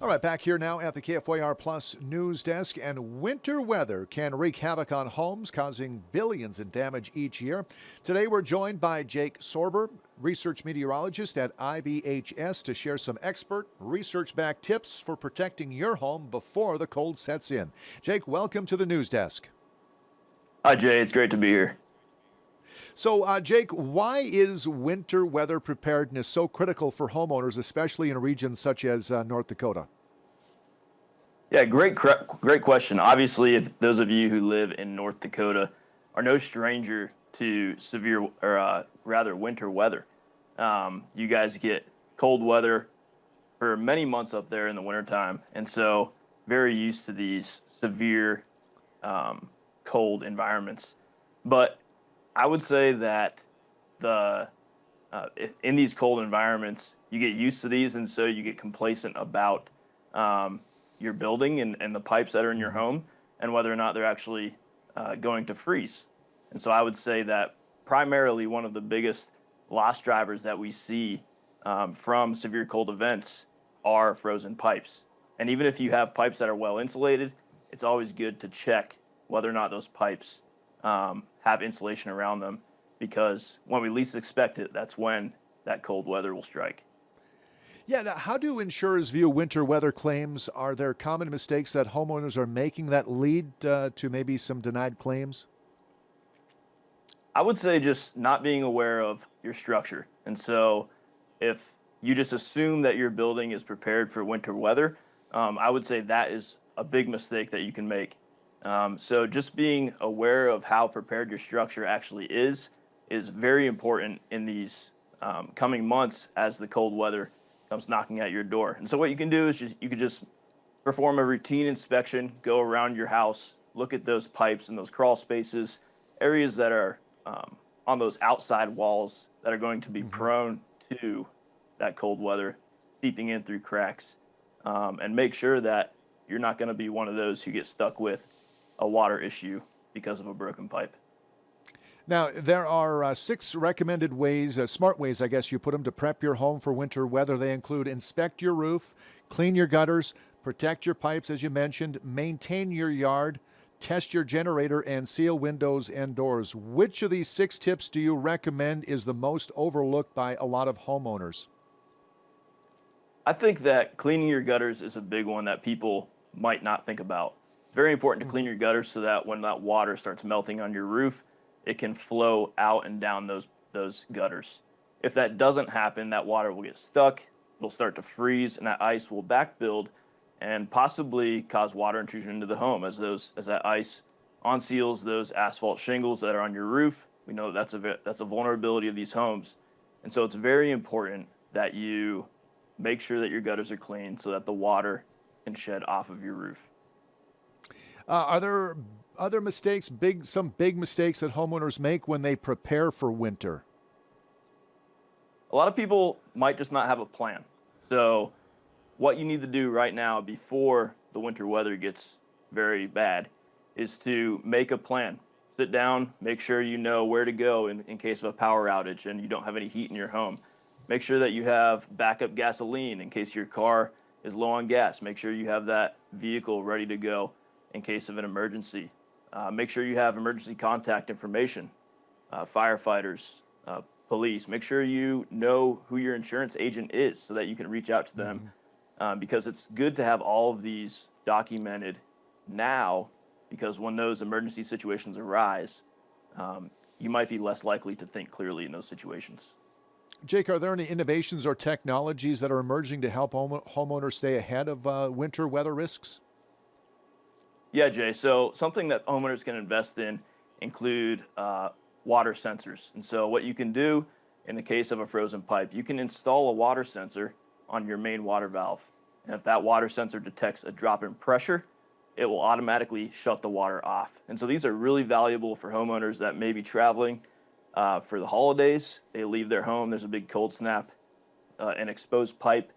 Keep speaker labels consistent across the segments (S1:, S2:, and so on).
S1: All right, back here now at the KFYR Plus news desk, and winter weather can wreak havoc on homes, causing billions in damage each year. Today, we're joined by Jake Sorber, research meteorologist at IBHS, to share some expert, research-backed tips for protecting your home before the cold sets in. Jake, welcome to the news desk.
S2: Hi, Jay. It's great to be here.
S1: So, Jake, why is winter weather preparedness so critical for homeowners, especially in regions such as North Dakota?
S2: Yeah, great question. Obviously, if those of you who live in North Dakota are no stranger to severe, or rather, winter weather. You guys get cold weather for many months up there in the wintertime, and so very used to these severe cold environments. But I would say that the in these cold environments, you get used to these, and so you get complacent about your building and the pipes that are in your home, and whether or not they're actually going to freeze. And so I would say that primarily one of the biggest loss drivers that we see from severe cold events are frozen pipes. And even if you have pipes that are well insulated, it's always good to check whether or not those pipes have insulation around them, because when we least expect it, that's when that cold weather will strike.
S1: Yeah, now how do insurers view winter weather claims? Are there common mistakes that homeowners are making that lead to maybe some denied claims?
S2: I would say just not being aware of your structure. And so if you just assume that your building is prepared for winter weather, I would say that is a big mistake that you can make. So just being aware of how prepared your structure actually is very important in these coming months as the cold weather comes knocking at your door. And so what you can do is you could just perform a routine inspection, go around your house, look at those pipes and those crawl spaces, areas that are on those outside walls that are going to be prone to that cold weather seeping in through cracks, and make sure that you're not going to be one of those who get stuck with a water issue because of a broken pipe.
S1: Now, there are six recommended ways, smart ways, I guess you put them, to prep your home for winter weather. They include inspect your roof, clean your gutters, protect your pipes, as you mentioned, maintain your yard, test your generator, and seal windows and doors. Which of these six tips do you recommend is the most overlooked by a lot of homeowners?
S2: I think that cleaning your gutters is a big one that people might not think about. It's very important to clean your gutters so that when that water starts melting on your roof, it can flow out and down those gutters. If that doesn't happen, that water will get stuck, it'll start to freeze, and that ice will back build and possibly cause water intrusion into the home as that ice unseals those asphalt shingles that are on your roof. We know that's a vulnerability of these homes. And so it's very important that you make sure that your gutters are clean so that the water can shed off of your roof.
S1: Are there other mistakes, some big mistakes that homeowners make when they prepare for winter?
S2: A lot of people might just not have a plan. So what you need to do right now before the winter weather gets very bad is to make a plan. Sit down, make sure you know where to go in case of a power outage and you don't have any heat in your home. Make sure that you have backup gasoline in case your car is low on gas. Make sure you have that vehicle ready to go in case of an emergency. Make sure you have emergency contact information, firefighters, police. Make sure you know who your insurance agent is so that you can reach out to them, because it's good to have all of these documented now, because when those emergency situations arise, you might be less likely to think clearly in those situations.
S1: Jake, are there any innovations or technologies that are emerging to help homeowners stay ahead of winter weather risks?
S2: Yeah, Jay. So something that homeowners can invest in include water sensors. And so what you can do in the case of a frozen pipe, you can install a water sensor on your main water valve. And if that water sensor detects a drop in pressure, it will automatically shut the water off. And so these are really valuable for homeowners that may be traveling for the holidays. They leave their home, there's a big cold snap, an exposed pipe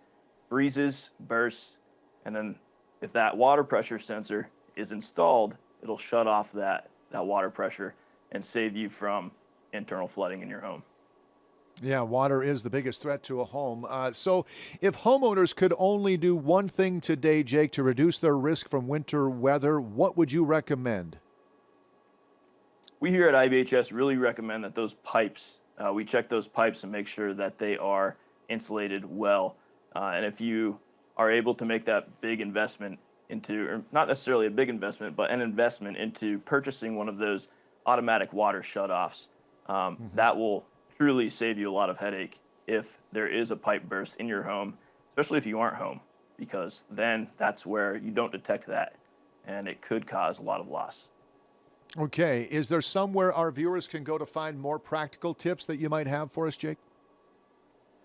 S2: freezes, bursts, and then if that water pressure sensor is installed, it'll shut off that water pressure and save you from internal flooding in your home.
S1: Yeah, water is the biggest threat to a home. So, if homeowners could only do one thing today, Jake, to reduce their risk from winter weather, what would you recommend?
S2: We here at IBHS really recommend that those pipes, we check those pipes and make sure that they are insulated well. And if you are able to make that big investment into, or not necessarily a big investment, but an investment into purchasing one of those automatic water shutoffs, that will truly save you a lot of headache if there is a pipe burst in your home, especially if you aren't home, because then that's where you don't detect that and it could cause a lot of loss.
S1: Okay, is there somewhere our viewers can go to find more practical tips that you might have for us, Jake?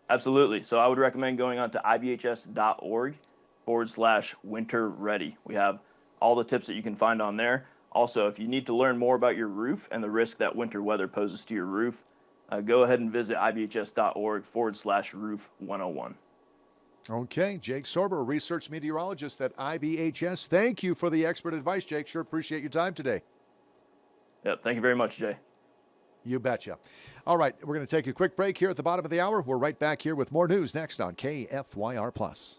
S2: Absolutely. So I would recommend going on to ibhs.org/winter ready. We have all the tips that you can find on there. Also, if you need to learn more about your roof and the risk that winter weather poses to your roof, go ahead and visit ibhs.org/roof 101.
S1: Okay, Jake Sorber, research meteorologist at IBHS. Thank you for the expert advice, Jake. Sure appreciate your time today.
S2: Yep. Thank you very much, Jay.
S1: You betcha. All right, we're going to take a quick break here at the bottom of the hour. We're right back here with more news next on KFYR Plus.